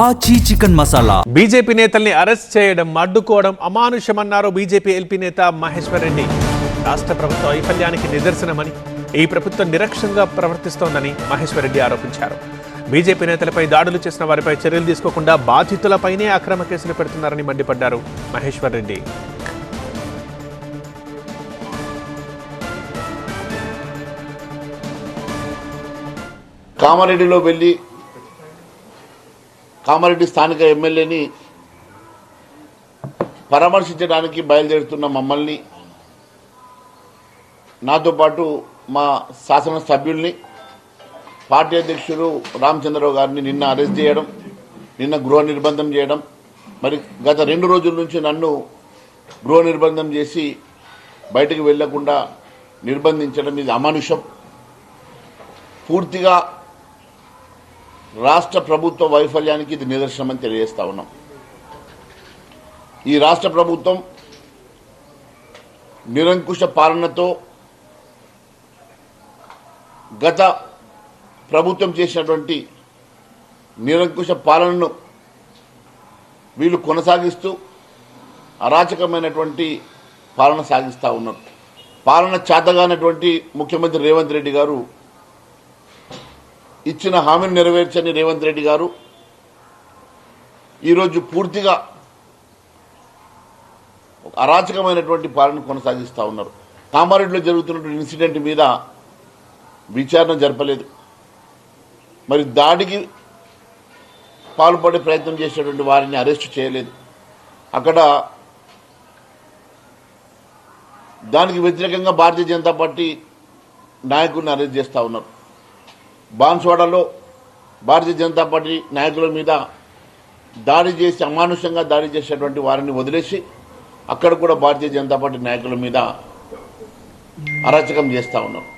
ఆచి chicken masala. BJP నేతల్ని arrest చేయడం, అడ్డుకోవడం అమానుషమన్నారు బీజేపీ ఎల్పీ నేత మహేశ్వర్ రెడ్డి. రాష్ట్ర ప్రభుత్వ వైఫల్యానికి నిదర్శనమని, ఈ ప్రభుత్వం నిరక్షంగా ప్రవర్తిస్తోందని మహేశ్వర్ రెడ్డి ఆరోపించారు. బీజేపీ నేతలపై దాడులు చేసిన వారిపై చర్యలు తీసుకోకుండా బాధితులపైనే అక్రమ కేసులు పెడుతున్నారని మండిపడ్డారు మహేశ్వర్ రెడ్డి. కామారెడ్డిలో వెళ్ళి కామారెడ్డి స్థానిక ఎమ్మెల్యేని పరామర్శించడానికి బయలుదేరుతున్న మమ్మల్ని, నాతో పాటు మా శాసనసభ్యుల్ని, పార్టీ అధ్యక్షుడు రామచంద్రరావు గారిని నిన్న అరెస్ట్ చేయడం, నిన్న గృహ నిర్బంధం చేయడం, మరి గత 2 రోజుల నుంచి నన్ను గృహ నిర్బంధం చేసి బయటకు వెళ్లకుండా నిర్బంధించడం ఇది అమానుషం. పూర్తిగా రాష్ట్ర ప్రభుత్వ వైఫల్యానికి ఇది నిదర్శనమని తెలియజేస్తా ఉన్నాం. ఈ రాష్ట్ర ప్రభుత్వం నిరంకుశ పాలనతో గత ప్రభుత్వం చేసినటువంటి నిరంకుశ పాలనను వీళ్ళు కొనసాగిస్తూ అరాచకమైనటువంటి పాలన సాగిస్తూ ఉన్నారు. పాలన చేతగానటువంటి ముఖ్యమంత్రి రేవంత్ రెడ్డి గారు, ఇచ్చిన హామీని నెరవేర్చని రేవంత్ రెడ్డి గారు ఈరోజు పూర్తిగా అరాచకమైనటువంటి పాలన కొనసాగిస్తూ ఉన్నారు. కామారెడ్డిలో జరుగుతున్నటువంటి ఇన్సిడెంట్ మీద విచారణ జరపలేదు. మరి దాడికి పాల్పడే ప్రయత్నం చేసేటువంటి వారిని అరెస్టు చేయలేదు. అక్కడ దానికి వ్యతిరేకంగా భారతీయ జనతా పార్టీ నాయకుల్ని అరెస్ట్ చేస్తూ ఉన్నారు. బాన్స్వాడలో భారతీయ జనతా పార్టీ నాయకుల మీద దాడి చేసి, అమానుషంగా దాడి చేసేటువంటి వారిని వదిలేసి అక్కడ కూడా భారతీయ జనతా పార్టీ నాయకుల మీద అరాచకం చేస్తూ ఉన్నారు.